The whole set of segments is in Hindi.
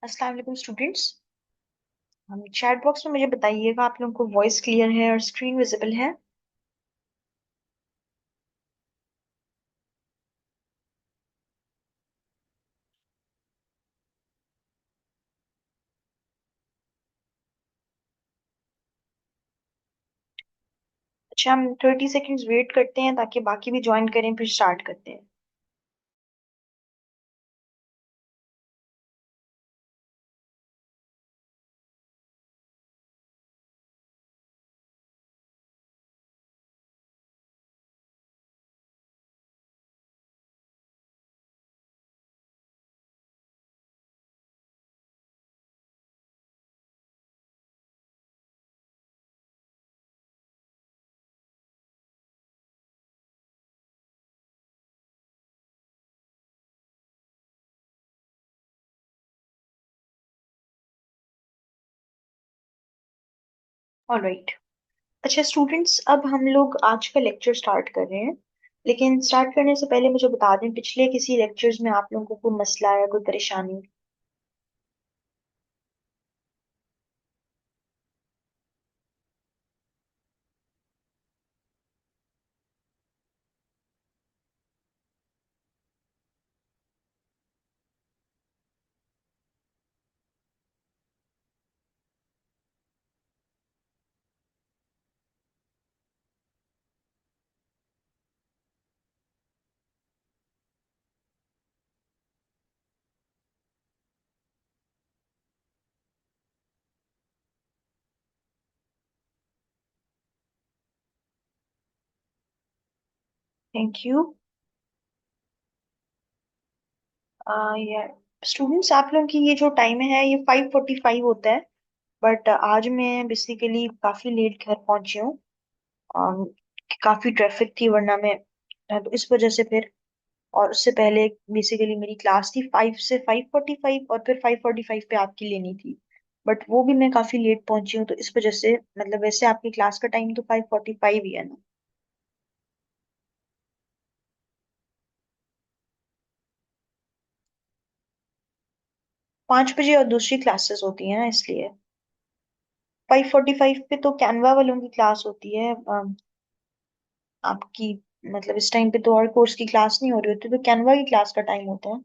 अस्सलाम वालेकुम स्टूडेंट्स। हम चैट बॉक्स में मुझे बताइएगा आप लोगों को वॉइस क्लियर है और स्क्रीन विजिबल है। अच्छा, हम 30 सेकेंड्स वेट करते हैं ताकि बाकी भी ज्वाइन करें, फिर स्टार्ट करते हैं। ऑलराइट। अच्छा स्टूडेंट्स, अब हम लोग आज का लेक्चर स्टार्ट कर रहे हैं। लेकिन स्टार्ट करने से पहले मुझे बता दें, पिछले किसी लेक्चर्स में आप लोगों को कोई मसला या कोई परेशानी? Thank you. यार स्टूडेंट्स, आप लोगों की ये जो टाइम है ये 5:45 होता है। बट आज मैं बेसिकली काफी लेट घर पहुंची हूँ। अम, काफी ट्रैफिक थी, वरना मैं तो इस वजह से फिर। और उससे पहले बेसिकली मेरी क्लास थी 5 से 5:45, और फिर 5:45 पे आपकी लेनी थी। बट वो भी मैं काफी लेट पहुंची हूँ, तो इस वजह से मतलब वैसे आपकी क्लास का टाइम तो 5:45 ही है ना। 5 बजे और दूसरी क्लासेस होती है ना, इसलिए 5:45 पे तो कैनवा वालों की क्लास होती है। आपकी मतलब इस टाइम पे तो और कोर्स की क्लास नहीं हो रही होती, तो कैनवा की क्लास का टाइम होता है।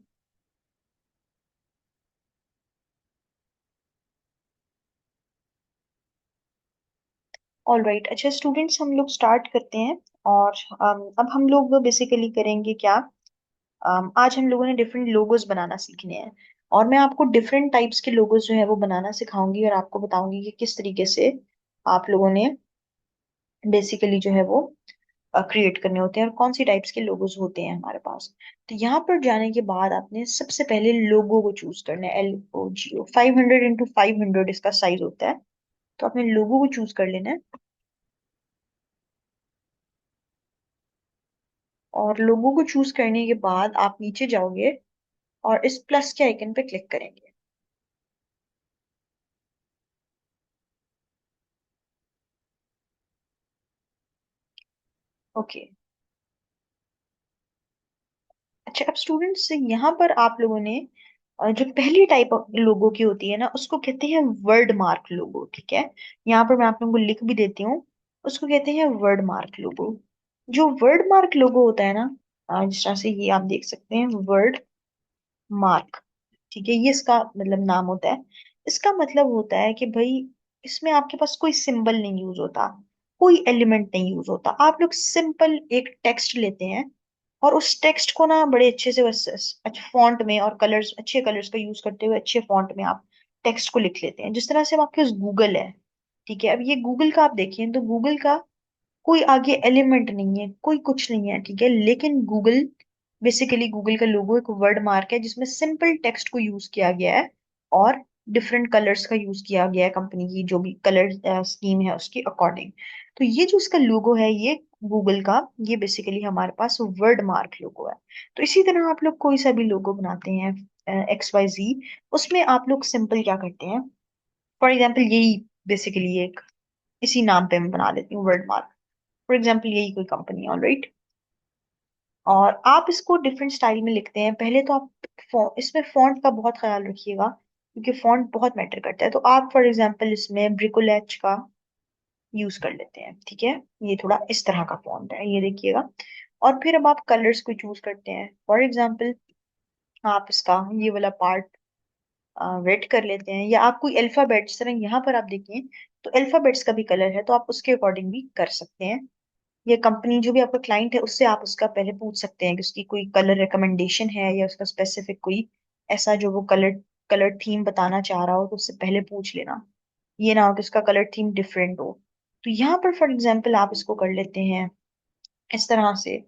All right. अच्छा स्टूडेंट्स, हम लोग स्टार्ट करते हैं। और अब हम लोग बेसिकली करेंगे क्या? आज हम लोगों ने डिफरेंट लोगोस बनाना सीखने हैं। और मैं आपको डिफरेंट टाइप्स के लोगोस जो है वो बनाना सिखाऊंगी, और आपको बताऊंगी कि किस तरीके से आप लोगों ने बेसिकली जो है वो क्रिएट करने होते हैं, और कौन सी टाइप्स के लोगोस होते हैं हमारे पास। तो यहाँ पर जाने के बाद आपने सबसे पहले लोगो को चूज करना है। LOGO 500x500 इसका साइज होता है। तो आपने लोगो को चूज कर लेना है। और लोगो को चूज करने के बाद आप नीचे जाओगे और इस प्लस के आइकन पे क्लिक करेंगे। ओके। अच्छा, अब स्टूडेंट्स यहाँ पर आप लोगों ने जो पहली टाइप लोगो की होती है ना, उसको कहते हैं वर्ड मार्क लोगो। ठीक है, यहाँ पर मैं आप लोगों को लिख भी देती हूँ। उसको कहते हैं वर्ड मार्क लोगो। जो वर्ड मार्क लोगो होता है ना, जिस तरह से ये आप देख सकते हैं, वर्ड मार्क। ठीक है, ये इसका मतलब नाम होता है। इसका मतलब होता है कि भाई इसमें आपके पास कोई सिंबल नहीं यूज होता, कोई एलिमेंट नहीं यूज होता। आप लोग सिंपल एक टेक्स्ट लेते हैं, और उस टेक्स्ट को ना बड़े अच्छे से बस अच्छे फॉन्ट में और कलर्स, अच्छे कलर्स का यूज करते हुए अच्छे फॉन्ट में आप टेक्स्ट को लिख लेते हैं, जिस तरह से अब आपके पास गूगल है। ठीक है, अब ये गूगल का आप देखिए तो गूगल का कोई आगे एलिमेंट नहीं है, कोई कुछ नहीं है। ठीक है, लेकिन गूगल बेसिकली गूगल का लोगो एक वर्ड मार्क है जिसमें सिंपल टेक्स्ट को यूज किया गया है, और डिफरेंट कलर्स का यूज किया गया है, कंपनी की जो भी कलर स्कीम है उसके अकॉर्डिंग। तो ये जो इसका लोगो है, ये गूगल का, ये बेसिकली हमारे पास वर्ड मार्क लोगो है। तो इसी तरह आप लोग कोई सा भी लोगो बनाते हैं XYZ, उसमें आप लोग सिंपल क्या करते हैं? फॉर एग्जाम्पल यही बेसिकली एक इसी नाम पे मैं बना लेती हूँ वर्ड मार्क। फॉर एग्जाम्पल यही कोई कंपनी, ऑल राइट। और आप इसको डिफरेंट स्टाइल में लिखते हैं। पहले तो आप इसमें फॉन्ट का बहुत ख्याल रखिएगा। क्योंकि फॉन्ट बहुत मैटर करता है। तो आप फॉर एग्जांपल इसमें ब्रिकोलेच का यूज कर लेते हैं, ठीक है। ये थोड़ा इस तरह का फॉन्ट है, ये देखिएगा। और फिर अब आप कलर्स को चूज करते हैं। फॉर एग्जांपल आप इसका ये वाला पार्ट रेड कर लेते हैं, या आप कोई अल्फाबेट, जिस तरह यहाँ पर आप देखें तो अल्फाबेट्स का भी कलर है, तो आप उसके अकॉर्डिंग भी कर सकते हैं। ये कंपनी जो भी आपका क्लाइंट है उससे आप उसका पहले पूछ सकते हैं कि उसकी कोई कलर रिकमेंडेशन है, या उसका स्पेसिफिक कोई ऐसा जो वो कलर कलर थीम बताना चाह रहा हो, तो उससे पहले पूछ लेना। ये ना हो कि उसका कलर थीम डिफरेंट हो। तो यहाँ पर फॉर एग्जाम्पल आप इसको कर लेते हैं इस तरह से।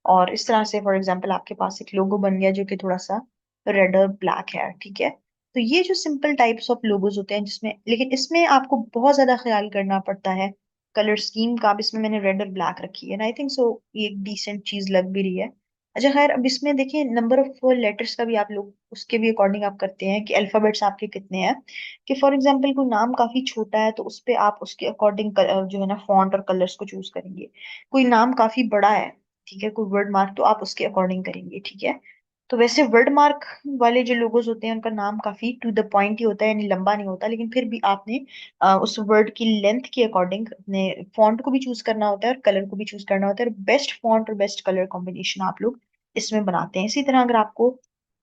और इस तरह से फॉर एग्जाम्पल आपके पास एक लोगो बन गया जो कि थोड़ा सा रेड और ब्लैक है, ठीक है। तो ये जो सिंपल टाइप्स ऑफ लोगोज होते हैं जिसमें, लेकिन इसमें आपको बहुत ज्यादा ख्याल करना पड़ता है कलर स्कीम का। अब इसमें मैंने रेड और ब्लैक रखी है ना, आई थिंक सो ये एक डिसेंट चीज लग भी रही है। अच्छा खैर, अब इसमें देखिए नंबर ऑफ लेटर्स का भी आप लोग उसके भी अकॉर्डिंग आप करते हैं कि अल्फाबेट्स आपके कितने हैं। कि फॉर एग्जाम्पल कोई नाम काफी छोटा है तो उस पे आप उसके अकॉर्डिंग जो है ना फॉन्ट और कलर्स को चूज करेंगे। कोई नाम काफी बड़ा है, ठीक है, कोई वर्ड मार्क, तो आप उसके अकॉर्डिंग करेंगे, ठीक है। तो वैसे वर्ड मार्क वाले जो लोगोज होते हैं उनका नाम काफी टू द पॉइंट ही होता है, यानी लंबा नहीं होता, लेकिन फिर भी आपने उस वर्ड की लेंथ के अकॉर्डिंग अपने फॉन्ट को भी चूज करना होता है और कलर को भी चूज करना होता है, और बेस्ट फॉन्ट और बेस्ट कलर कॉम्बिनेशन आप लोग इसमें बनाते हैं। इसी तरह अगर आपको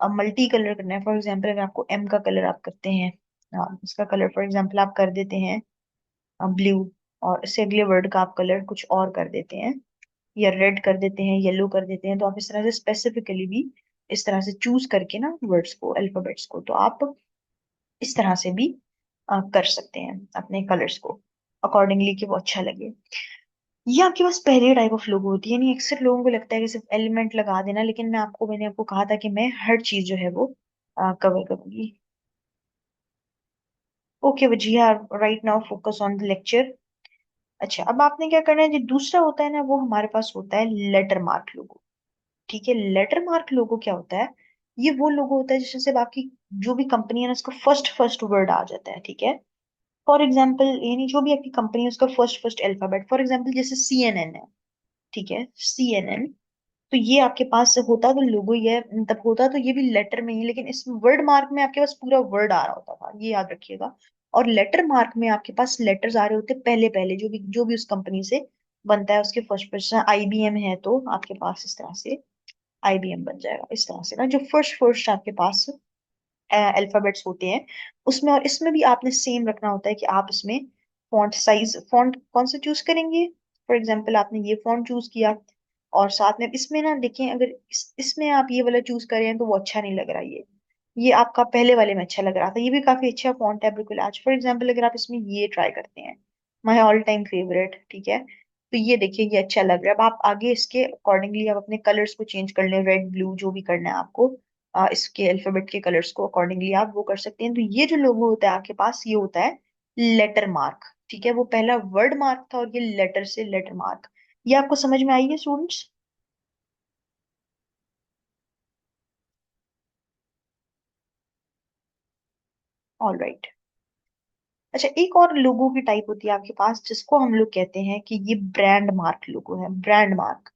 मल्टी कलर करना है, फॉर एग्जाम्पल अगर आपको एम का कलर आप करते हैं, इसका कलर फॉर एग्जाम्पल आप कर देते हैं ब्लू, और इससे अगले वर्ड का आप कलर कुछ और कर देते हैं, या रेड कर देते हैं, येलो कर देते हैं, तो आप इस तरह से स्पेसिफिकली भी इस तरह से चूज करके ना वर्ड्स को, अल्फाबेट्स को, तो आप इस तरह से भी कर सकते हैं अपने कलर्स को अकॉर्डिंगली कि वो अच्छा लगे। ये आपके पास पहले टाइप ऑफ लोगो होती है। नहीं, अक्सर लोगों को लगता है कि सिर्फ एलिमेंट लगा देना, लेकिन मैंने आपको कहा था कि मैं हर चीज जो है वो कवर करूंगी। ओके वजिया, right now focus on the lecture. अच्छा, अब आपने क्या करना है, जो दूसरा होता है ना वो हमारे पास होता है लेटर मार्क लोगो। ठीक है, लेटर मार्क लोगो क्या होता है? ये वो लोगो होता है जिसमें से बाकी जो भी कंपनी है ना उसका फर्स्ट फर्स्ट वर्ड आ जाता है, ठीक है। फॉर एग्जाम्पल यानी जो भी आपकी कंपनी है उसका first first alphabet, for example जैसे CNN है, ठीक है, CNN। तो ये आपके पास होता तो लोगो ये मतलब होता तो ये भी लेटर में ही, लेकिन इस वर्ड मार्क में आपके पास पूरा वर्ड आ रहा होता था, ये याद रखिएगा। और लेटर मार्क में आपके पास लेटर्स आ रहे होते पहले पहले, जो भी उस कंपनी से बनता है उसके फर्स्ट फर्स्ट। IBM है तो आपके पास इस तरह से IBM बन जाएगा, इस तरह से ना, जो फर्स्ट फर्स्ट आपके पास अल्फाबेट्स होते हैं उसमें। और इसमें भी आपने सेम रखना होता है कि आप इसमें फॉन्ट साइज, फॉन्ट कौन सा चूज करेंगे। फॉर एग्जांपल आपने ये फॉन्ट चूज किया, और साथ में इसमें ना देखें, अगर इसमें आप ये वाला चूज करें तो वो अच्छा नहीं लग रहा। ये आपका पहले वाले में अच्छा लग रहा था, ये भी काफी अच्छा फॉन्ट है बिल्कुल। आज फॉर एग्जांपल अगर आप इसमें ये ट्राई करते हैं, माय ऑल टाइम फेवरेट, ठीक है, तो ये देखिए ये अच्छा लग रहा है। अब आप आगे इसके अकॉर्डिंगली आप अपने कलर्स को चेंज कर लें, रेड ब्लू जो भी करना है आपको, इसके अल्फाबेट के कलर्स को अकॉर्डिंगली आप वो कर सकते हैं। तो ये जो लोगो होता है आपके पास, ये होता है लेटर मार्क, ठीक है। वो पहला वर्ड मार्क था, और ये लेटर से लेटर मार्क। ये आपको समझ में आई है स्टूडेंट्स? All right. अच्छा, एक और लोगो की टाइप होती है आपके पास जिसको हम लोग कहते हैं कि ये ब्रांड मार्क लोगो है, ब्रांड मार्क।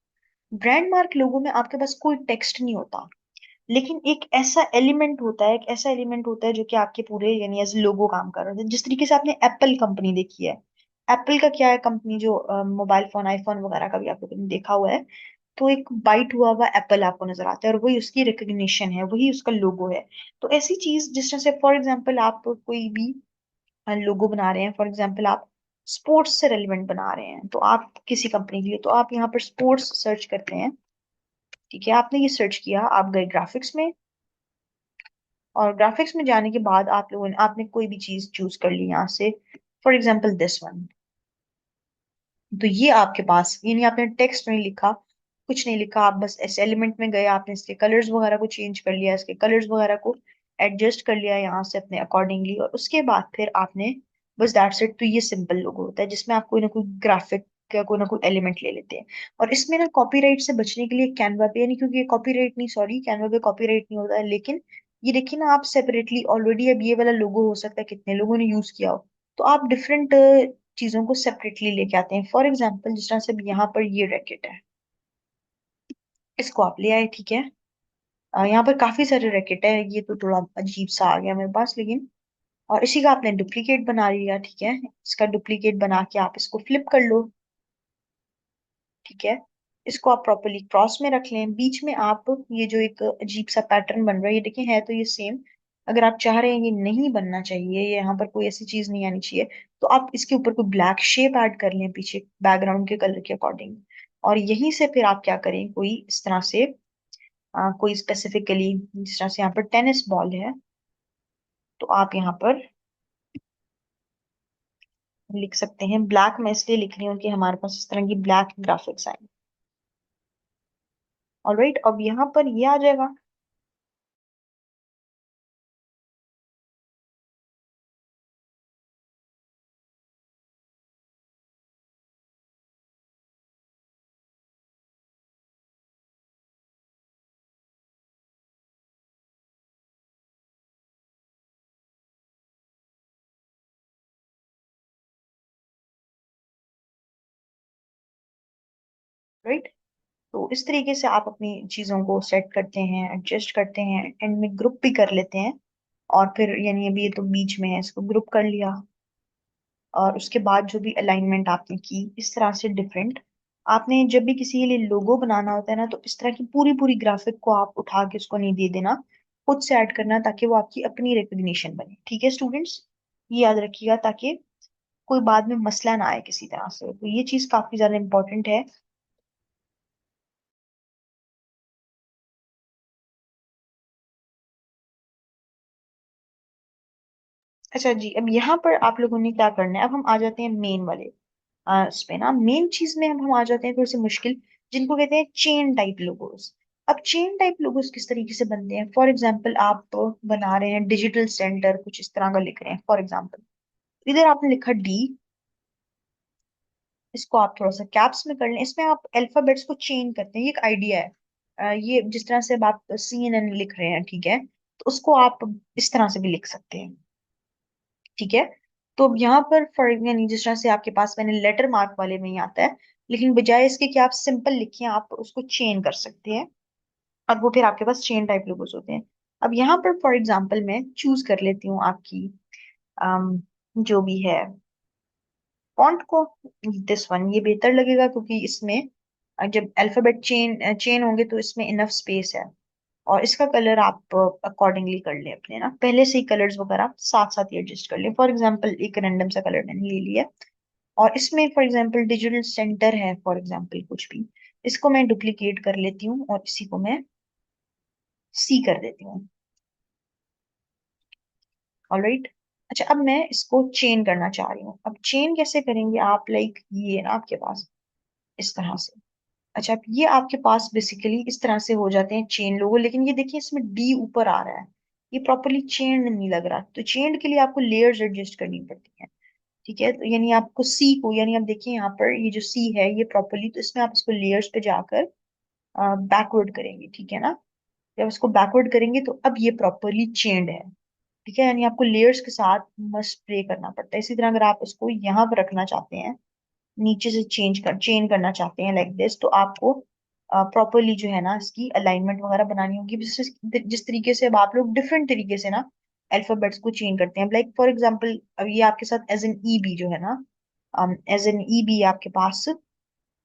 ब्रांड मार्क लोगो में आपके पास कोई टेक्स्ट नहीं होता, लेकिन एक ऐसा एलिमेंट होता है, एक ऐसा एलिमेंट होता है जो कि आपके पूरे यानी एज लोगो काम कर रहा है। जिस तरीके से आपने एप्पल कंपनी देखी है, एप्पल का क्या है कंपनी, जो मोबाइल फोन, आईफोन वगैरह का भी आप लोगों ने देखा हुआ है, तो एक बाइट हुआ हुआ एप्पल आपको नजर आता है, और वही उसकी रिकग्निशन है, वही उसका लोगो है। तो ऐसी चीज जिस तरह से फॉर एग्जाम्पल आप कोई भी लोगो बना रहे हैं, फॉर एग्जाम्पल आप स्पोर्ट्स से रेलिवेंट बना रहे हैं, तो आप किसी कंपनी के लिए, तो आप यहाँ पर स्पोर्ट्स सर्च करते हैं, ठीक है। आपने ये सर्च किया, आप गए ग्राफिक्स में, और ग्राफिक्स में जाने के बाद आप लोगों ने आपने कोई भी चीज चूज कर ली यहाँ से, फॉर एग्जाम्पल दिस वन। तो ये आपके पास यानी आपने टेक्स्ट नहीं लिखा, कुछ नहीं लिखा, आप बस ऐसे एलिमेंट में गए, आपने इसके कलर्स वगैरह को चेंज कर लिया, इसके कलर्स वगैरह को एडजस्ट कर लिया यहाँ से अपने अकॉर्डिंगली, और उसके बाद फिर आपने बस दैट्स इट। तो ये सिंपल लोगो होता है जिसमें आप कोई ना कोई ग्राफिक का कोई ना कोई एलिमेंट ले लेते हैं। और इसमें ना कॉपीराइट से बचने के लिए कैनवा पे, यानी क्योंकि कॉपीराइट नहीं, सॉरी, कैनवा पे कॉपीराइट नहीं होता है, लेकिन ये देखिए ना आप सेपरेटली ऑलरेडी अब ये वाला लोगो हो सकता है कितने लोगों ने यूज किया हो, तो आप डिफरेंट चीजों को सेपरेटली लेके आते हैं। फॉर एग्जाम्पल जिस तरह से अब यहाँ पर ये रैकेट है, इसको आप ले आए, ठीक है। यहाँ पर काफी सारे रैकेट है, ये तो थोड़ा अजीब सा आ गया मेरे पास, लेकिन और इसी का आपने डुप्लीकेट बना लिया, ठीक है। इसका डुप्लीकेट बना के आप इसको फ्लिप कर लो, ठीक है। इसको आप प्रॉपरली क्रॉस में रख लें। बीच में आप ये जो एक अजीब सा पैटर्न बन रहा है, ये देखिए है तो ये सेम। अगर आप चाह रहे हैं ये नहीं बनना चाहिए, ये यहाँ पर कोई ऐसी चीज नहीं आनी चाहिए, तो आप इसके ऊपर कोई ब्लैक शेप ऐड कर लें पीछे बैकग्राउंड के कलर के अकॉर्डिंग। और यहीं से फिर आप क्या करें, कोई इस तरह से कोई स्पेसिफिकली जिस तरह से यहाँ पर टेनिस बॉल है, तो आप यहाँ पर लिख सकते हैं। ब्लैक में इसलिए लिख रही हूँ कि हमारे पास इस तरह की ब्लैक ग्राफिक्स आए। ऑलराइट, अब यहाँ पर ये आ जाएगा। राइट, तो इस तरीके से आप अपनी चीजों को सेट करते हैं, एडजस्ट करते हैं, एंड में ग्रुप भी कर लेते हैं। और फिर यानी अभी ये तो बीच में है, इसको ग्रुप कर लिया। और उसके बाद जो भी अलाइनमेंट आपने की इस तरह से डिफरेंट, आपने जब भी किसी के लिए लोगो बनाना होता है ना, तो इस तरह की पूरी पूरी ग्राफिक को आप उठा के उसको नहीं दे देना, खुद से ऐड करना, ताकि वो आपकी अपनी रिकग्निशन बने, ठीक है स्टूडेंट्स। ये याद रखिएगा, ताकि कोई बाद में मसला ना आए किसी तरह से, तो ये चीज काफी ज्यादा इंपॉर्टेंट है। अच्छा जी, अब यहाँ पर आप लोगों ने क्या करना है, अब हम आ जाते हैं मेन वाले इस पे ना, मेन चीज में अब हम आ जाते हैं थोड़ी सी मुश्किल, जिनको कहते हैं चेन टाइप लोगोस। अब चेन टाइप लोगोस किस तरीके से बनते हैं, फॉर एग्जाम्पल आप बना रहे हैं डिजिटल सेंटर, कुछ इस तरह का लिख रहे हैं फॉर एग्जाम्पल। इधर आपने लिखा डी, इसको आप थोड़ा सा कैप्स में कर लें। इसमें आप अल्फाबेट्स को चेन करते हैं, ये एक आइडिया है। ये जिस तरह से अब आप CNN लिख रहे हैं, ठीक है, तो उसको आप इस तरह से भी लिख सकते हैं, ठीक है। तो अब यहाँ पर फॉर यानी जिस तरह से आपके पास मैंने लेटर मार्क वाले में ही आता है, लेकिन बजाय इसके कि आप सिंपल लिखिए, आप उसको चेन कर सकते हैं। और वो फिर आपके पास चेन टाइप लोगोस होते हैं। अब यहाँ पर फॉर एग्जाम्पल मैं चूज कर लेती हूँ आपकी जो भी है फॉन्ट को, दिस वन ये बेहतर लगेगा, क्योंकि इसमें जब अल्फाबेट चेन चेन होंगे तो इसमें इनफ स्पेस है। और इसका कलर आप अकॉर्डिंगली कर लें अपने ना, पहले से ही कलर्स वगैरह आप साथ साथ ही एडजस्ट कर लें। फॉर एग्जांपल एक रैंडम सा कलर मैंने ले लिया, और इसमें फॉर एग्जांपल डिजिटल सेंटर है, फॉर एग्जांपल कुछ भी, इसको मैं डुप्लीकेट कर लेती हूँ और इसी को मैं सी कर देती हूँ। ऑलराइट, अच्छा अब मैं इसको चेन करना चाह रही हूँ। अब चेन कैसे करेंगे आप, लाइक ये है ना आपके पास इस तरह से। अच्छा, अब ये आपके पास बेसिकली इस तरह से हो जाते हैं चेन लोगो, लेकिन ये देखिए इसमें डी ऊपर आ रहा है, ये प्रॉपरली चेन नहीं लग रहा। तो चेन के लिए आपको लेयर्स एडजस्ट करनी पड़ती हैं, ठीक है। तो यानी आपको सी को, यानी आप देखिए यहाँ पर ये जो सी है ये प्रॉपरली, तो इसमें आप इसको लेयर्स पे जाकर बैकवर्ड करेंगे, ठीक है ना। जब इसको बैकवर्ड करेंगे तो अब ये प्रॉपरली चेन्ड है, ठीक है। यानी आपको लेयर्स के साथ मस्ट प्ले करना पड़ता है। इसी तरह अगर आप इसको यहाँ पर रखना चाहते हैं, नीचे से चेन करना चाहते हैं लाइक दिस, तो आपको प्रॉपरली जो है ना इसकी अलाइनमेंट वगैरह बनानी होगी। जिस तरीके से अब आप लोग डिफरेंट तरीके से ना अल्फाबेट्स को चेंज करते हैं, लाइक फॉर एग्जांपल अब ये आपके साथ एज एन ई बी जो है ना, एज एन ई बी आपके पास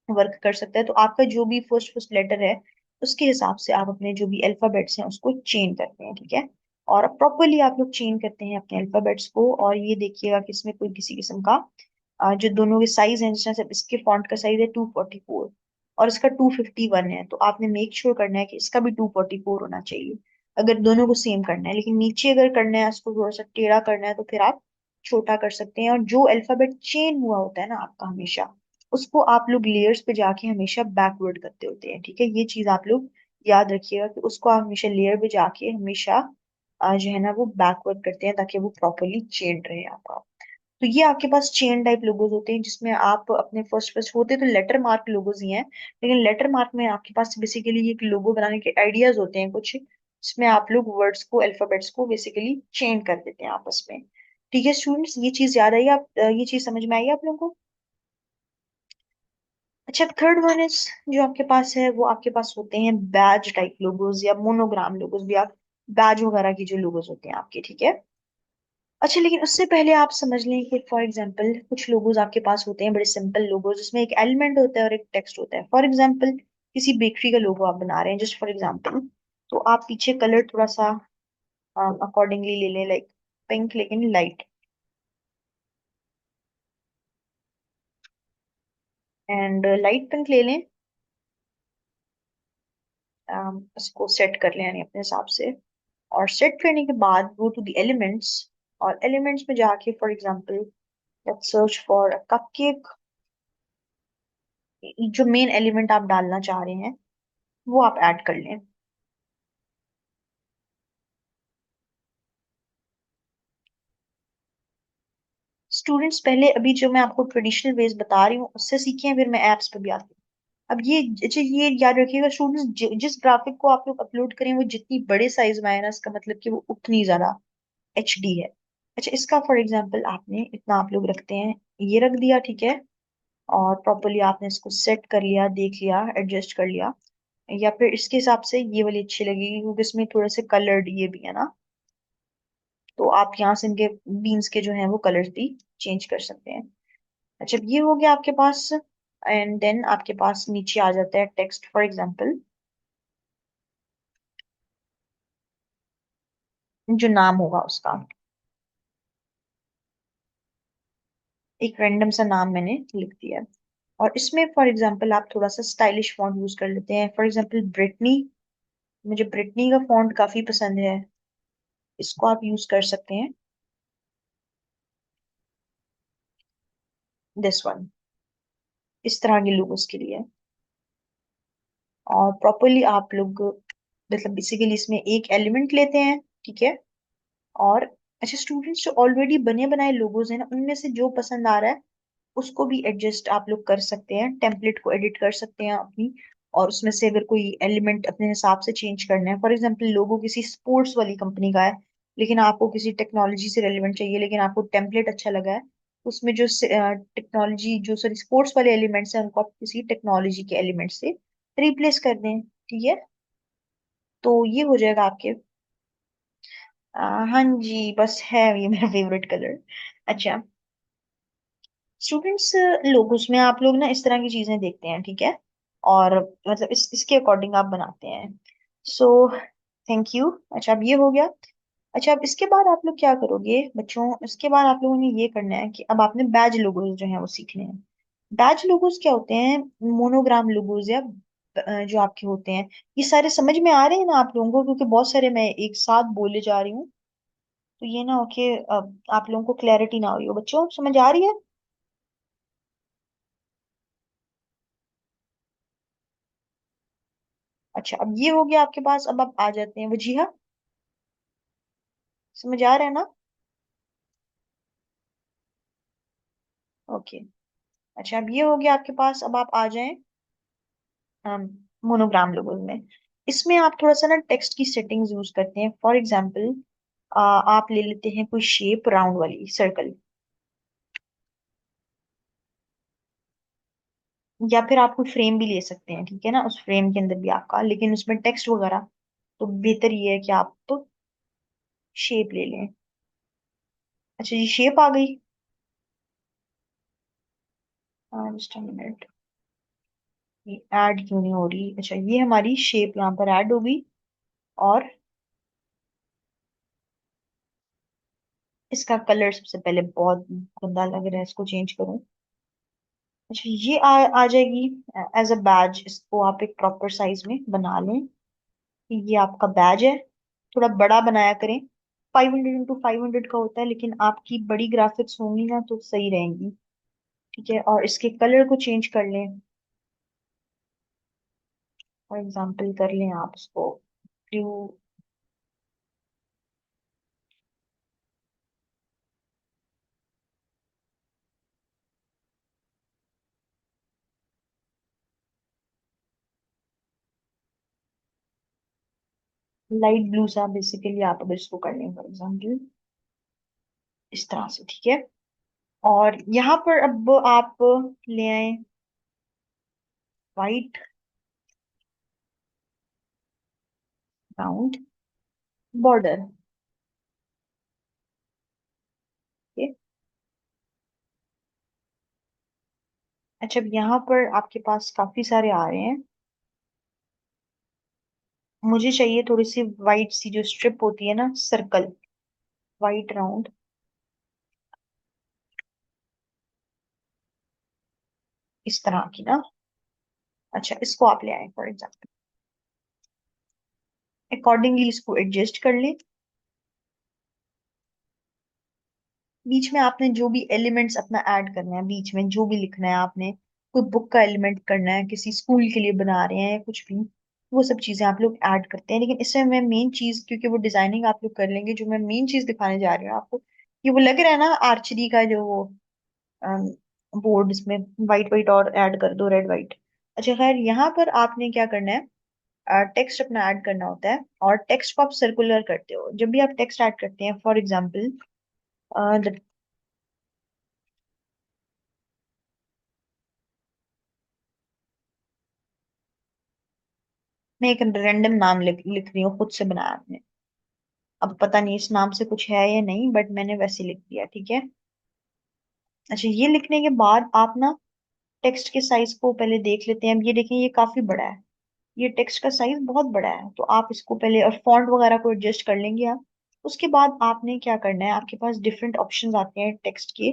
वर्क कर सकता है। तो आपका जो भी फर्स्ट फर्स्ट लेटर है, उसके हिसाब से आप अपने जो भी अल्फाबेट्स हैं उसको चेंज करते हैं, ठीक है। और प्रॉपरली आप लोग चेंज करते हैं अपने अल्फाबेट्स को। और ये देखिएगा कि इसमें कोई किसी किस्म का जो दोनों के साइज हैं, जैसे इसके फॉन्ट का साइज है 244 और इसका 251 है, तो आपने मेक श्योर करना है कि इसका भी 244 होना चाहिए, अगर दोनों को सेम करना है। लेकिन नीचे अगर करना है, उसको थोड़ा सा टेढ़ा करना है, तो फिर आप छोटा कर सकते हैं। और जो अल्फाबेट चेन हुआ होता है ना आपका, हमेशा उसको आप लोग लेयर्स पे जाके हमेशा बैकवर्ड करते होते हैं, ठीक है। ये चीज आप लोग याद रखिएगा कि उसको आप हमेशा लेयर पे जाके हमेशा जो है ना वो बैकवर्ड करते हैं, ताकि वो प्रॉपरली चेन रहे आपका। तो ये आपके पास चेन टाइप लोगोज होते हैं, जिसमें आप अपने फर्स्ट फर्स्ट होते तो लेटर मार्क लोगोज ही हैं, लेकिन लेटर मार्क में आपके पास बेसिकली एक लोगो बनाने के आइडियाज होते हैं कुछ, जिसमें आप लोग वर्ड्स को अल्फाबेट्स को बेसिकली चेन कर देते हैं आपस में। ठीक है स्टूडेंट्स, ये चीज याद आई, आप ये चीज समझ में आई आप लोगों को। अच्छा, थर्ड वन इज जो आपके पास है, वो आपके पास होते हैं बैज टाइप लोगोज या मोनोग्राम लोगोज भी, आप बैज वगैरह की जो लोगोज होते हैं आपके, ठीक है। अच्छा, लेकिन उससे पहले आप समझ लें कि फॉर एग्जांपल कुछ लोगोज आपके पास होते हैं, बड़े सिंपल लोगोज, जिसमें एक एलिमेंट होता है और एक टेक्स्ट होता है। फॉर एग्जांपल किसी बेकरी का लोगो आप बना रहे हैं, जस्ट फॉर एग्जांपल, तो आप पीछे कलर थोड़ा सा अकॉर्डिंगली ले लें, लाइक पिंक, लेकिन लाइट, एंड लाइट पिंक ले लें। इसको सेट कर लें यानी अपने हिसाब से, और सेट करने के बाद गो टू द एलिमेंट्स, और एलिमेंट्स में जाके for example let's search for cupcake. जो मेन एलिमेंट आप डालना चाह रहे हैं वो आप ऐड कर लें। स्टूडेंट्स पहले अभी जो मैं आपको ट्रेडिशनल वेज बता रही हूँ उससे सीखे हैं, फिर मैं एप्स पे भी आती हूँ। अब ये, अच्छा ये याद रखिएगा स्टूडेंट्स, जिस ग्राफिक को आप लोग अपलोड करें वो जितनी बड़े साइज में आए ना, इसका मतलब कि वो उतनी ज्यादा एचडी है। अच्छा, इसका फॉर एग्जांपल आपने इतना आप लोग रखते हैं, ये रख दिया, ठीक है, और प्रॉपरली आपने इसको सेट कर लिया, देख लिया, एडजस्ट कर लिया, या फिर इसके हिसाब से ये वाली अच्छी लगेगी क्योंकि इसमें थोड़े से कलर्ड ये भी है ना, तो आप यहाँ से इनके बीन्स के जो हैं वो कलर्स भी चेंज कर सकते हैं। अच्छा, ये हो गया आपके पास, एंड देन आपके पास नीचे आ जाता है टेक्स्ट, फॉर एग्जांपल जो नाम होगा उसका, एक रैंडम सा नाम मैंने लिख दिया है। और इसमें फॉर एग्जांपल आप थोड़ा सा स्टाइलिश फॉन्ट यूज कर लेते हैं, फॉर एग्जांपल ब्रिटनी। मुझे ब्रिटनी का फॉन्ट काफी पसंद है, इसको आप यूज कर सकते हैं, दिस वन, इस तरह के लोग उसके लिए। और प्रॉपरली आप लोग मतलब बेसिकली इसमें एक एलिमेंट लेते हैं, ठीक है, और अच्छा, स्टूडेंट्स जो ऑलरेडी बने बनाए लोगोज हैं ना, उनमें से जो पसंद आ रहा है उसको भी एडजस्ट आप लोग कर सकते हैं, टेम्पलेट को एडिट कर सकते हैं अपनी, और उसमें से अगर कोई एलिमेंट अपने हिसाब से चेंज करना है, फॉर एग्जांपल लोगो किसी स्पोर्ट्स वाली कंपनी का है लेकिन आपको किसी टेक्नोलॉजी से रेलिवेंट चाहिए, लेकिन आपको टेम्पलेट अच्छा लगा है, उसमें जो टेक्नोलॉजी जो सॉरी स्पोर्ट्स वाले एलिमेंट्स हैं उनको आप किसी टेक्नोलॉजी के एलिमेंट से रिप्लेस कर दें, ठीक है, तो ये हो जाएगा आपके। हाँ जी, बस है ये मेरा फेवरेट कलर। अच्छा स्टूडेंट्स, लोग उसमें आप लोग ना इस तरह की चीजें देखते हैं, ठीक है, और मतलब इसके अकॉर्डिंग आप बनाते हैं, सो थैंक यू। अच्छा, अब ये हो गया। अच्छा, अब इसके बाद आप लोग क्या करोगे बच्चों, इसके बाद आप लोगों ने ये करना है कि अब आपने बैज लोगोज जो है वो सीखने हैं। बैज लोगोज क्या होते हैं, मोनोग्राम लोगोज, या जो आपके होते हैं, ये सारे समझ में आ रहे हैं ना आप लोगों को, क्योंकि बहुत सारे मैं एक साथ बोले जा रही हूँ, तो ये ना हो कि आप लोगों को क्लैरिटी ना हो रही हो, बच्चों समझ आ रही है। अच्छा, अब ये हो गया आपके पास, अब आप आ जाते हैं वजीहा, समझ आ रहा है ना। ओके। अच्छा, अब ये हो गया आपके पास, अब आप आ जाएं मोनोग्राम लोगों में। इसमें आप थोड़ा सा ना टेक्स्ट की सेटिंग्स यूज करते हैं, फॉर एग्जांपल आप ले लेते हैं कोई शेप राउंड वाली सर्कल, या फिर आप कोई फ्रेम भी ले सकते हैं, ठीक है ना, उस फ्रेम के अंदर भी आपका, लेकिन उसमें टेक्स्ट वगैरह, तो बेहतर ये है कि आप तो शेप ले लें। अच्छा जी, शेप आ गई, जस्ट अ मिनट, ये ऐड क्यों नहीं हो रही, अच्छा ये हमारी शेप यहाँ पर ऐड होगी, और इसका कलर सबसे पहले बहुत गंदा लग रहा है, इसको चेंज करूं। अच्छा, ये आ जाएगी एज अ बैज, इसको आप एक प्रॉपर साइज में बना लें कि ये आपका बैज है। थोड़ा बड़ा बनाया करें, 500 x 500 का होता है, लेकिन आपकी बड़ी ग्राफिक्स होंगी ना तो सही रहेंगी, ठीक है, और इसके कलर को चेंज कर लें, फॉर एग्जांपल कर लें आप इसको ब्लू, लाइट ब्लू सा, बेसिकली आप अगर इसको कर लें फॉर एग्जांपल इस तरह से, ठीक है, और यहाँ पर अब आप ले आए व्हाइट राउंड बॉर्डर, अच्छा, अब यहाँ पर आपके पास काफी सारे आ रहे हैं। मुझे चाहिए थोड़ी सी वाइट सी जो स्ट्रिप होती है ना, सर्कल, वाइट राउंड, इस तरह की ना। अच्छा, इसको आप ले आए फॉर एग्जाम्पल, अकॉर्डिंगली इसको एडजस्ट कर लें। बीच में आपने जो भी एलिमेंट्स अपना ऐड करना है, बीच में जो भी लिखना है आपने, कोई बुक का एलिमेंट करना है, किसी स्कूल के लिए बना रहे हैं या कुछ भी, वो सब चीजें आप लोग ऐड करते हैं। लेकिन इसमें मैं मेन चीज, क्योंकि वो डिजाइनिंग आप लोग कर लेंगे, जो मैं मेन चीज दिखाने जा रही हूँ आपको, ये वो लग रहा है ना आर्चरी का जो वो बोर्ड, इसमें वाइट वाइट और ऐड कर दो, रेड वाइट। अच्छा खैर, यहाँ पर आपने क्या करना है, टेक्स्ट अपना ऐड करना होता है, और टेक्स्ट को आप सर्कुलर करते हो। जब भी आप टेक्स्ट ऐड करते हैं, फॉर एग्जाम्पल मैं एक रैंडम नाम लिख रही हूँ, खुद से बनाया आपने। अब पता नहीं इस नाम से कुछ है या नहीं, बट मैंने वैसे लिख दिया, ठीक है। अच्छा, ये लिखने के बाद आप ना टेक्स्ट के साइज को पहले देख लेते हैं। अब ये देखें, ये काफी बड़ा है, ये टेक्स्ट का साइज बहुत बड़ा है, तो आप इसको पहले, और फॉन्ट वगैरह को एडजस्ट कर लेंगे आप। उसके बाद आपने क्या करना है, आपके पास डिफरेंट ऑप्शंस आते हैं टेक्स्ट के।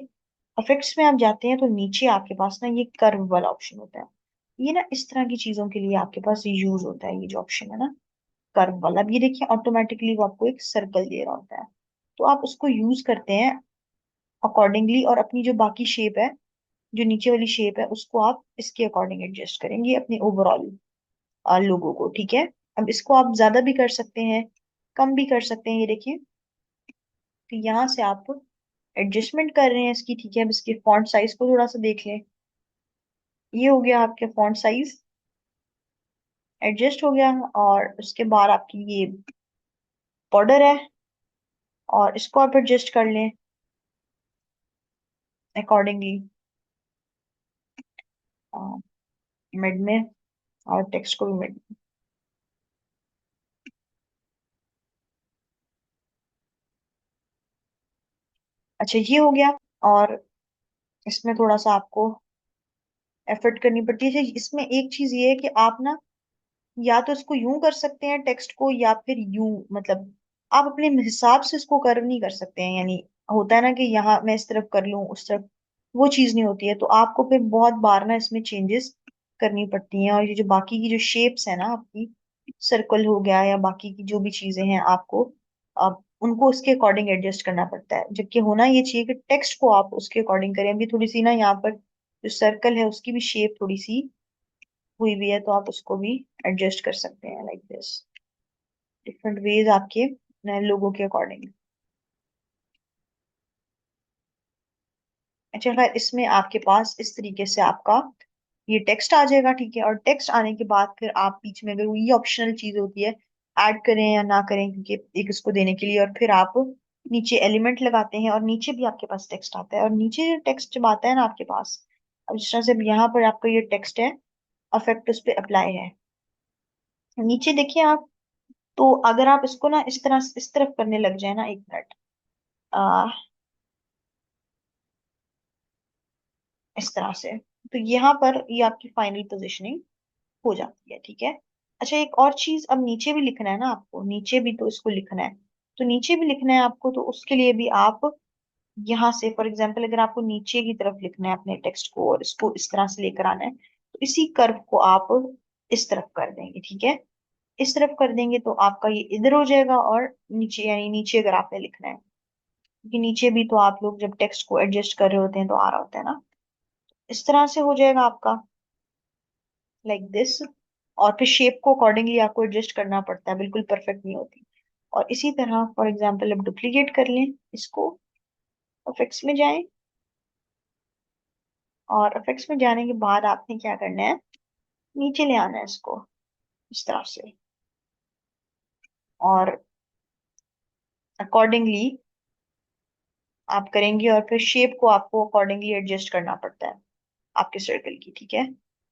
इफेक्ट्स में आप जाते हैं तो नीचे आपके पास ना ये कर्व वाला ऑप्शन होता है। ये ना इस तरह की चीजों के लिए आपके पास यूज होता है, ये जो ऑप्शन है ना, कर्व वाला। अब ये देखिए, ऑटोमेटिकली वो आपको एक सर्कल दे रहा होता है, तो आप उसको यूज करते हैं अकॉर्डिंगली, और अपनी जो बाकी शेप है, जो नीचे वाली शेप है, उसको आप इसके अकॉर्डिंग एडजस्ट करेंगे अपने ओवरऑल लोगों को, ठीक है। अब इसको आप ज्यादा भी कर सकते हैं, कम भी कर सकते हैं, ये देखिए। तो यहाँ से आप एडजस्टमेंट कर रहे हैं इसकी, ठीक है। अब इसके फॉन्ट साइज को थोड़ा सा देख लें, ये हो गया आपके फॉन्ट साइज, एडजस्ट हो गया। और उसके बाद आपकी ये बॉर्डर है, और इसको आप एडजस्ट कर लें अकॉर्डिंगली मिड में, और टेक्स्ट को भी मिड। अच्छा, ये हो गया। और इसमें थोड़ा सा आपको एफर्ट करनी पड़ती है। इसमें एक चीज ये है कि आप ना, या तो इसको यूं कर सकते हैं टेक्स्ट को, या फिर यूं, मतलब आप अपने हिसाब से इसको कर्व नहीं कर सकते हैं। यानी होता है ना कि यहाँ मैं इस तरफ कर लूं, उस तरफ, वो चीज नहीं होती है। तो आपको फिर बहुत बार ना इसमें चेंजेस करनी पड़ती हैं। और ये जो बाकी की जो शेप्स है ना आपकी, सर्कल हो गया या बाकी की जो भी चीजें हैं, आपको अब उनको उसके अकॉर्डिंग एडजस्ट करना पड़ता है। जबकि होना ये चाहिए कि टेक्स्ट को आप उसके अकॉर्डिंग करें। अभी थोड़ी सी ना यहाँ पर जो सर्कल है उसकी भी शेप थोड़ी सी हुई भी है, तो आप उसको भी एडजस्ट कर सकते हैं लाइक दिस, डिफरेंट वेज आपके लोगों के अकॉर्डिंग। अच्छा खैर, इसमें आपके पास इस तरीके से आपका ये टेक्स्ट आ जाएगा, ठीक है। और टेक्स्ट आने के बाद फिर आप बीच में, अगर वो ये ऑप्शनल चीज होती है, ऐड करें या ना करें, क्योंकि एक इसको देने के लिए, और फिर आप नीचे एलिमेंट लगाते हैं, और नीचे भी आपके पास टेक्स्ट आता है। और नीचे जो टेक्स्ट जब आता है ना आपके पास, अब जिस तरह से अब यहाँ पर आपका ये टेक्स्ट है, अफेक्ट उस पर अप्लाई है, नीचे देखिए आप। तो अगर आप इसको ना इस तरह, इस तरफ करने लग जाए ना, एक मिनट, आ, इस तरह से, तो यहाँ पर ये आपकी फाइनल पोजिशनिंग हो जाती है, ठीक है। अच्छा, एक और चीज, अब नीचे भी लिखना है ना आपको, नीचे भी तो इसको लिखना है। तो नीचे भी लिखना है आपको, तो उसके लिए भी आप यहाँ से, फॉर एग्जाम्पल, अगर आपको नीचे की तरफ लिखना है अपने टेक्स्ट को, और इसको इस तरह से लेकर आना है, तो इसी कर्व को आप इस तरफ कर देंगे, ठीक है। इस तरफ कर देंगे तो आपका ये इधर हो जाएगा, और नीचे, यानी नीचे अगर आपने लिखना है, क्योंकि नीचे भी तो आप लोग जब टेक्स्ट को एडजस्ट कर रहे होते हैं तो आ रहा होता है ना, इस तरह से हो जाएगा आपका, लाइक दिस। और फिर शेप को अकॉर्डिंगली आपको एडजस्ट करना पड़ता है, बिल्कुल परफेक्ट नहीं होती। और इसी तरह फॉर एग्जांपल, अब डुप्लीकेट कर लें इसको, इफेक्ट्स में जाएं, और इफेक्ट्स में जाने के बाद आपने क्या करना है, नीचे ले आना है इसको इस तरह से, और अकॉर्डिंगली आप करेंगे, और फिर शेप को आपको अकॉर्डिंगली एडजस्ट करना पड़ता है आपके सर्कल की, ठीक है।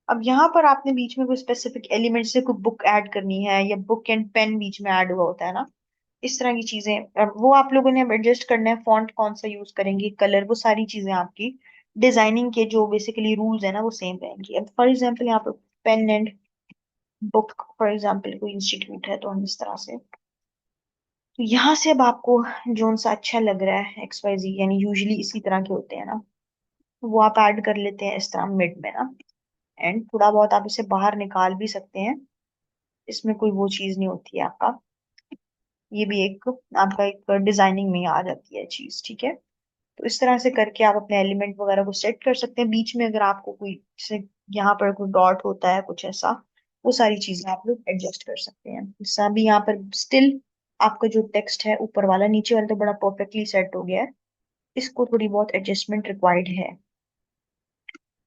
अब यहाँ पर आपने बीच में कोई स्पेसिफिक एलिमेंट से कोई बुक ऐड करनी है, या बुक एंड पेन बीच में ऐड हुआ होता है ना, इस तरह की चीजें, अब वो आप लोगों ने अब एडजस्ट करना है। फॉन्ट कौन सा यूज करेंगे, कलर, वो सारी चीजें आपकी डिजाइनिंग के जो बेसिकली रूल्स है ना वो सेम रहेंगे। अब फॉर एग्जांपल यहाँ पर pen and book, for example कोई इंस्टीट्यूट है तो हम इस तरह से, तो यहाँ से अब आपको जोन सा अच्छा लग रहा है एक्स वाई जी, यानी यूजली इसी तरह के होते हैं ना, वो आप ऐड कर लेते हैं इस तरह मिड में ना। एंड थोड़ा बहुत आप इसे बाहर निकाल भी सकते हैं, इसमें कोई वो चीज नहीं होती है आपका, ये भी एक आपका एक डिजाइनिंग में आ जाती है चीज, ठीक है। तो इस तरह से करके आप अपने एलिमेंट वगैरह को सेट कर सकते हैं। बीच में अगर आपको कोई जैसे यहाँ पर कोई डॉट होता है कुछ ऐसा, वो सारी चीजें आप लोग एडजस्ट कर सकते हैं। जैसा भी यहाँ पर स्टिल आपका जो टेक्स्ट है ऊपर वाला, नीचे वाला तो बड़ा परफेक्टली सेट हो गया है, इसको थोड़ी बहुत एडजस्टमेंट रिक्वायर्ड है।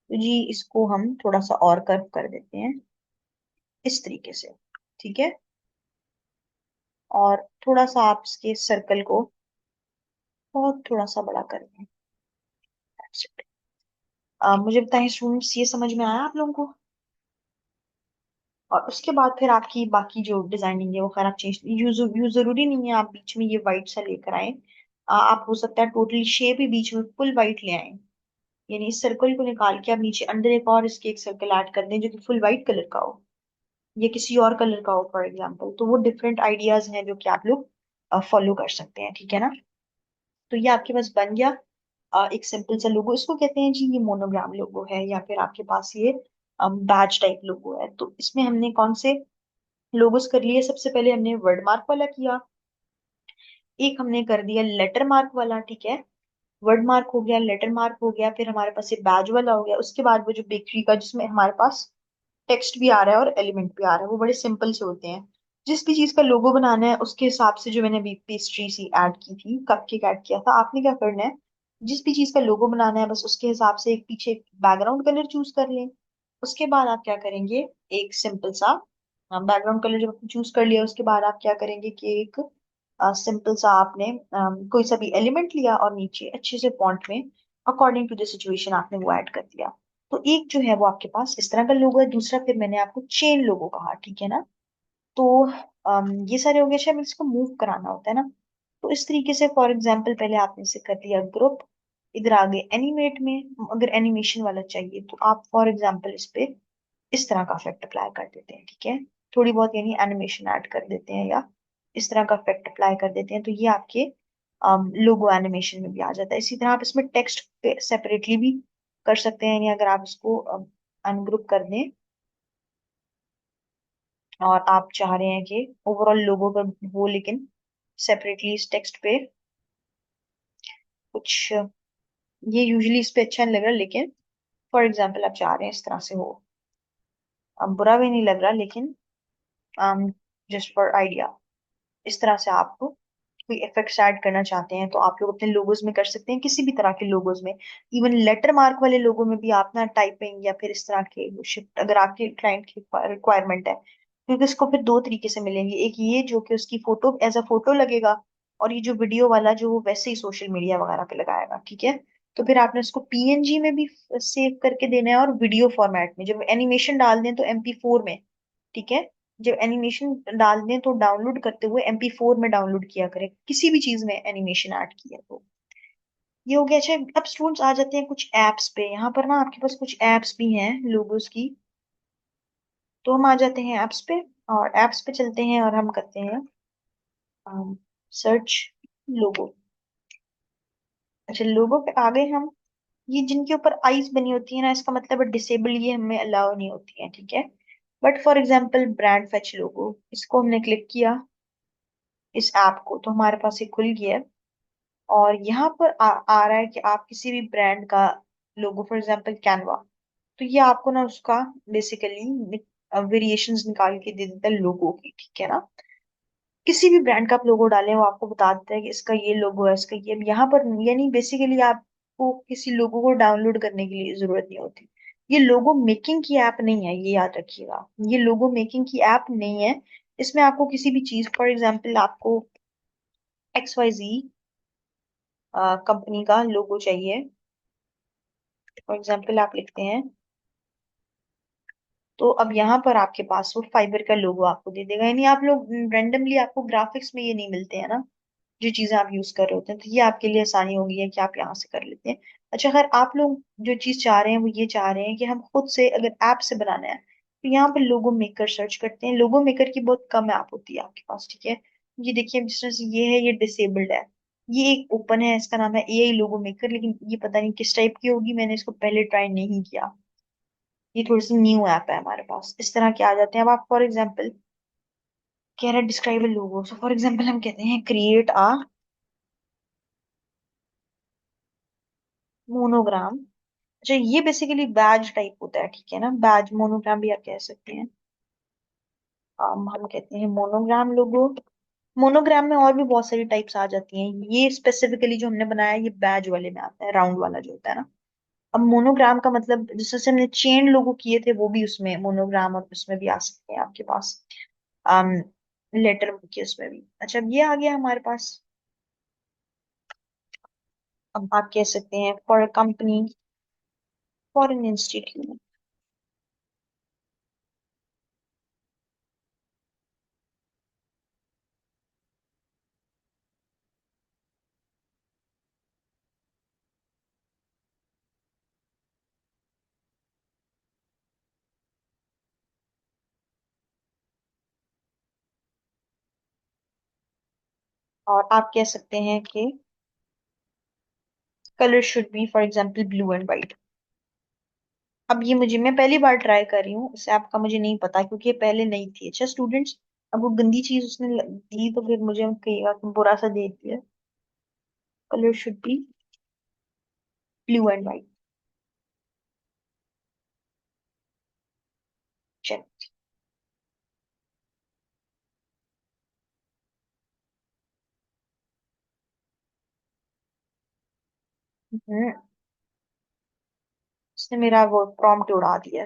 तो जी इसको हम थोड़ा सा और कर्व कर देते हैं इस तरीके से, ठीक है। और थोड़ा सा आप इसके सर्कल को बहुत थोड़ा सा बड़ा कर दें। मुझे बताएं स्टूडेंट्स, ये समझ में आया आप लोगों को? और उसके बाद फिर आपकी बाकी जो डिजाइनिंग है वो खैर आप चेंज, यूज जरूरी नहीं है आप बीच में ये वाइट सा लेकर आए। आप हो सकता है टोटली शेप ही बीच में फुल वाइट ले आए, यानी इस सर्कल को निकाल के आप नीचे अंदर एक और इसके एक सर्कल ऐड कर दें जो कि फुल वाइट कलर का हो, या किसी और कलर का हो फॉर एग्जाम्पल। तो वो डिफरेंट आइडियाज हैं जो कि आप लोग फॉलो कर सकते हैं, ठीक है ना। तो ये आपके पास बन गया एक सिंपल सा लोगो। इसको कहते हैं जी ये मोनोग्राम लोगो है, या फिर आपके पास ये बैच टाइप लोगो है। तो इसमें हमने कौन से लोगोस कर लिए? सबसे पहले हमने वर्ड मार्क वाला किया, एक हमने कर दिया लेटर मार्क वाला, ठीक है। वर्ड मार्क हो गया, लेटर मार्क हो गया, फिर हमारे पास ये बैज वाला हो गया। उसके बाद वो जो बेकरी का जिसमें हमारे पास टेक्स्ट भी आ रहा है और एलिमेंट भी आ रहा है, वो बड़े सिंपल से होते हैं। जिस भी चीज का लोगो बनाना है उसके हिसाब से, जो मैंने अभी पेस्ट्री सी ऐड की थी, कपकेक ऐड किया था, आपने क्या करना है, जिस भी चीज का लोगो बनाना है बस उसके हिसाब से एक पीछे बैकग्राउंड कलर चूज कर लें। उसके बाद आप क्या करेंगे, एक सिंपल सा बैकग्राउंड कलर जब आपने चूज कर लिया, उसके बाद आप क्या करेंगे कि एक सिंपल सा आपने कोई सा भी एलिमेंट लिया और नीचे अच्छे से फॉन्ट में अकॉर्डिंग टू द सिचुएशन आपने वो ऐड कर दिया। तो एक जो है वो आपके पास इस तरह का लोगो है, दूसरा फिर मैंने आपको चेन लोगो कहा, ठीक है ना। तो ये सारे हो गए। शायद इसको मूव कराना होता है ना, तो इस तरीके से फॉर एग्जांपल पहले आपने इसे कर लिया ग्रुप, इधर आगे एनिमेट में, अगर एनिमेशन वाला चाहिए तो आप फॉर एग्जांपल इस पे इस तरह का इफेक्ट अप्लाई कर देते हैं, ठीक है। थोड़ी बहुत यानी एनिमेशन ऐड कर देते हैं या इस तरह का इफेक्ट अप्लाई कर देते हैं, तो ये आपके लोगो एनिमेशन में भी आ जाता है। इसी तरह आप इसमें टेक्स्ट पे सेपरेटली भी कर सकते हैं, यानी अगर आप इसको अनग्रुप कर दें और आप चाह रहे हैं कि ओवरऑल लोगो पर हो, लेकिन सेपरेटली इस टेक्स्ट पे कुछ, ये यूजुअली इस पे अच्छा नहीं लग रहा, लेकिन फॉर एग्जाम्पल आप चाह रहे हैं इस तरह से हो, अब बुरा भी नहीं लग रहा लेकिन जस्ट फॉर आइडिया, इस तरह से आप कोई इफेक्ट्स ऐड करना चाहते हैं तो आप लोग अपने लोगोज में कर सकते हैं, किसी भी तरह के लोगोज में। इवन लेटर मार्क वाले लोगो में भी आप ना टाइपिंग या फिर इस तरह के शिफ्ट, अगर आपके क्लाइंट की रिक्वायरमेंट है, क्योंकि उसको फिर दो तरीके से मिलेंगे, एक ये जो कि उसकी फोटो एज अ फोटो लगेगा, और ये जो वीडियो वाला जो वो वैसे ही सोशल मीडिया वगैरह पे लगाएगा, ठीक है। तो फिर आपने उसको पीएनजी में भी सेव करके देना है और वीडियो फॉर्मेट में, जब एनिमेशन डाल दें तो MP4 में, ठीक है। जब एनिमेशन डाल दें तो डाउनलोड करते हुए MP4 में डाउनलोड किया करें, किसी भी चीज में एनिमेशन ऐड किया तो। ये हो गया। अच्छा, अब स्टूडेंट्स आ जाते हैं कुछ एप्स पे। यहाँ पर ना आपके पास कुछ एप्स भी हैं लोगोस की, तो हम आ जाते हैं एप्स पे, और एप्स पे चलते हैं और हम करते हैं सर्च लोगो। अच्छा, लोगो पे आ गए हम। ये जिनके ऊपर आईज बनी होती है ना, इसका मतलब है डिसेबल, ये हमें अलाउ नहीं होती है, ठीक है। But for example brand fetch logo, इसको हमने क्लिक किया इस ऐप को, तो हमारे पास ये खुल गया है। और यहाँ पर आ रहा है कि आप किसी भी ब्रांड का लोगो, फॉर एग्जांपल कैनवा, तो ये आपको ना उसका बेसिकली वेरिएशंस निकाल के दे देता है लोगो की, ठीक है ना। किसी भी ब्रांड का आप लोगो डालें वो आपको बता देता है कि इसका ये लोगो है, इसका ये। यहाँ पर यानी बेसिकली आपको किसी लोगो को डाउनलोड करने के लिए जरूरत नहीं होती। ये लोगो मेकिंग की ऐप नहीं है, ये याद रखिएगा, ये लोगो मेकिंग की ऐप नहीं है। इसमें आपको किसी भी चीज, फॉर एग्जाम्पल आपको XYZ कंपनी का लोगो चाहिए, फॉर एग्जाम्पल आप लिखते हैं, तो अब यहाँ पर आपके पास वो फाइबर का लोगो आपको दे देगा। यानी आप लोग रेंडमली, आपको ग्राफिक्स में ये नहीं मिलते हैं ना जो चीजें आप यूज कर रहे होते हैं, तो ये आपके लिए आसानी होगी है कि आप यहाँ से कर लेते हैं। अच्छा, अगर आप लोग जो चीज चाह रहे हैं वो ये चाह रहे हैं कि हम खुद से अगर ऐप से बनाना है, तो यहाँ पे लोगो मेकर सर्च करते हैं। लोगो मेकर की बहुत कम ऐप होती है आपके पास, ठीक है। ये देखिए, जिस तरह से ये है, ये डिसेबल्ड है। ये एक ओपन है, इसका नाम है एआई लोगो मेकर, लेकिन ये पता नहीं किस टाइप की होगी, मैंने इसको पहले ट्राई नहीं किया। ये थोड़ी सी न्यू ऐप है हमारे पास। इस तरह के आ जाते हैं। अब आप फॉर एग्जाम्पल कह रहे हैं describe A logo, so for example हम कहते हैं क्रिएट अ मोनोग्राम। अच्छा, ये बेसिकली बैज टाइप होता है, ठीक है ना, बैज मोनोग्राम भी आप कह सकते हैं। हम कहते हैं मोनोग्राम लोगो। मोनोग्राम में और भी बहुत सारी टाइप्स आ जाती हैं। ये स्पेसिफिकली जो हमने बनाया है, ये बैज वाले में आता है, राउंड वाला जो होता है ना। अब मोनोग्राम का मतलब, जिस तरह से हमने चेन लोगो किए थे, वो भी उसमें मोनोग्राम, और उसमें भी आ सकते हैं आपके पास। um, लेटर के उसमें भी। अच्छा, अब ये आ गया हमारे पास। अब आप कह सकते हैं for company, for an institute. और आप कह सकते हैं कि colour should be for example blue and white. अब ये मुझे, मैं पहली बार ट्राई कर रही हूँ, इस ऐप का मुझे नहीं पता क्योंकि ये पहले नहीं थी। अच्छा स्टूडेंट्स, अब वो गंदी चीज उसने दी तो फिर मुझे कहेगा कि बुरा सा दे दिया। Colour should be blue and white. चल। हम्म, उसने मेरा वो प्रॉम्प्ट उड़ा दिया।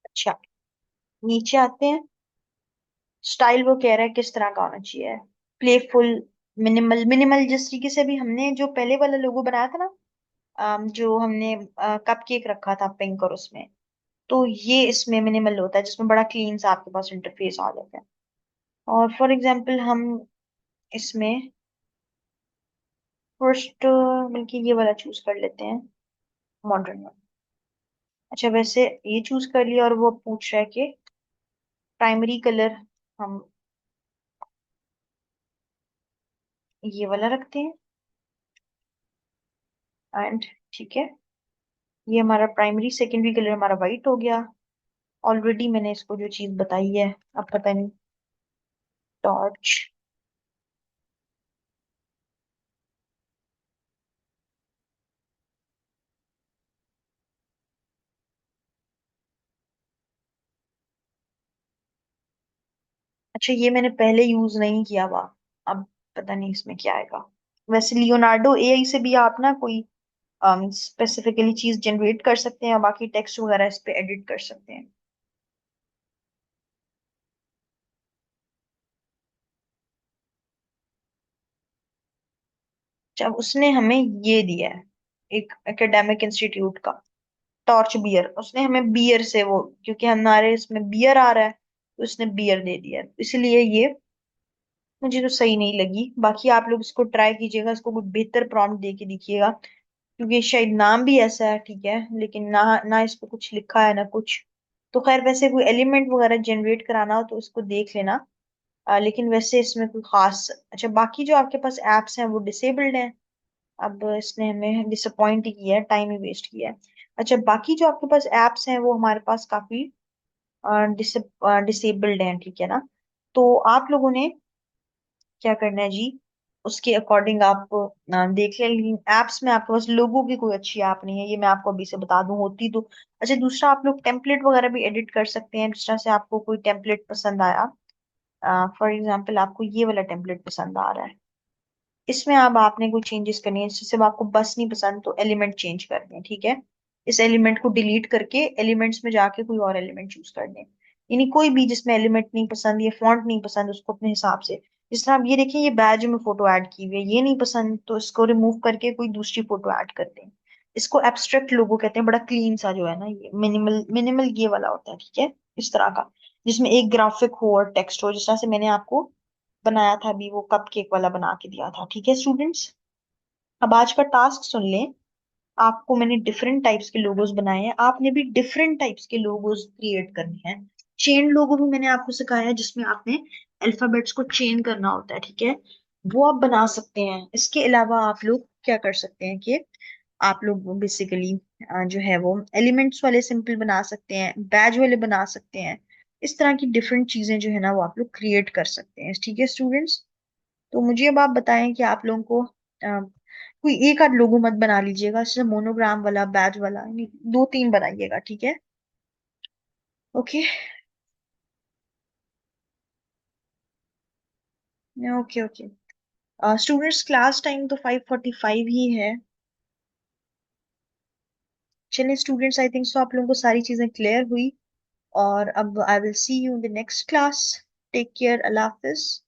अच्छा, नीचे आते हैं। स्टाइल वो कह रहा है किस तरह का होना चाहिए। Playful, minimal. मिनिमल जिस तरीके से भी हमने जो पहले वाला लोगो बनाया था ना, जो हमने कप केक रखा था पिंक, और उसमें तो ये इसमें मिनिमल होता है, जिसमें बड़ा क्लीन सा आपके पास इंटरफेस आ जाता है। और फॉर एग्जांपल हम इसमें फर्स्ट बल्कि ये वाला चूज कर लेते हैं, मॉडर्न। अच्छा, वैसे ये चूज कर लिया, और वो पूछ रहा है कि प्राइमरी कलर हम ये वाला रखते हैं। एंड ठीक है, ये हमारा प्राइमरी, सेकेंडरी कलर हमारा वाइट हो गया। ऑलरेडी मैंने इसको जो चीज बताई है, अब पता नहीं। टॉर्च। अच्छा, ये मैंने पहले यूज नहीं किया हुआ। अब पता नहीं इसमें क्या आएगा। वैसे लियोनार्डो एआई से भी आप ना कोई स्पेसिफिकली चीज जनरेट कर सकते हैं, और बाकी टेक्स्ट वगैरह इस पे एडिट कर सकते हैं। जब उसने हमें ये दिया है, एक एकेडमिक इंस्टीट्यूट का टॉर्च बियर, उसने हमें बियर से वो, क्योंकि हमारे इसमें बियर आ रहा है, तो उसने बियर दे दिया है, इसलिए ये मुझे तो सही नहीं लगी। बाकी आप लोग इसको ट्राई कीजिएगा, इसको कोई बेहतर प्रॉम्प्ट दे के देखिएगा, क्योंकि शायद नाम भी ऐसा है, ठीक है, लेकिन ना ना इस पे कुछ लिखा है ना कुछ। तो खैर, वैसे कोई एलिमेंट वगैरह जनरेट कराना हो तो इसको देख लेना। लेकिन वैसे इसमें कोई खास। अच्छा, बाकी जो आपके पास एप्स हैं वो डिसेबल्ड हैं। अब इसने हमें डिसअपॉइंट ही किया है, टाइम ही वेस्ट किया है। अच्छा, बाकी जो आपके पास एप्स हैं वो हमारे पास काफी डिसेबल्ड हैं, ठीक है ना। तो आप लोगों ने क्या करना है जी, उसके अकॉर्डिंग आप देख लें। एप्स में आपके पास लोगों की कोई अच्छी ऐप नहीं है, ये मैं आपको अभी से बता दूं, होती तो। अच्छा, दूसरा आप लोग टेम्पलेट वगैरह भी एडिट कर सकते हैं, जिस तरह से आपको कोई टेम्पलेट पसंद आया। फॉर एग्जाम्पल आपको ये वाला टेम्पलेट पसंद आ रहा है, इसमें अब आपने कोई चेंजेस करनी है। जैसे अब आपको बस नहीं पसंद तो एलिमेंट चेंज करने हैं, ठीक है। इस एलिमेंट को डिलीट करके एलिमेंट्स में जाके कोई और एलिमेंट चूज करने हैं। यानी कोई भी जिसमें एलिमेंट नहीं पसंद या फॉन्ट नहीं पसंद, उसको अपने हिसाब से। जिस तरह आप ये देखिए, ये बैज में फोटो ऐड की हुई है, ये नहीं पसंद तो इसको रिमूव करके कोई दूसरी फोटो ऐड कर दें। इसको एब्स्ट्रैक्ट लोगो कहते हैं, बड़ा क्लीन सा जो है ना, ये मिनिमल मिनिमल ये वाला होता है, ठीक है। इस तरह का, जिसमें एक ग्राफिक हो और टेक्स्ट हो, जिस तरह से मैंने आपको बनाया था अभी, वो कप केक वाला बना के दिया था, ठीक है स्टूडेंट्स। अब आज का टास्क सुन लें। आपको मैंने डिफरेंट टाइप्स के लोगोस बनाए हैं, आपने भी डिफरेंट टाइप्स के लोगोस क्रिएट करने हैं। चेन लोगो भी मैंने आपको सिखाया है, जिसमें आपने अल्फाबेट्स को चेन करना होता है, ठीक है। वो आप बना सकते हैं। इसके अलावा आप लोग क्या कर सकते हैं कि आप लोग बेसिकली जो है वो एलिमेंट्स वाले सिंपल बना सकते हैं, बैज वाले बना सकते हैं। इस तरह की डिफरेंट चीजें जो है ना, वो आप लोग क्रिएट कर सकते हैं, ठीक है स्टूडेंट्स। तो मुझे अब आप बताएं कि आप लोगों को कोई एक आध लोगो मत बना लीजिएगा, जैसे मोनोग्राम वाला, बैज वाला, यानी दो तीन बनाइएगा, ठीक है। Okay. Okay okay. Students, class time तो 5:45 ही है। चलिए स्टूडेंट्स, आई थिंक सो आप लोगों को सारी चीजें क्लियर हुई। और अब I will see you in the next class. Take care, अल्लाह हाफिज।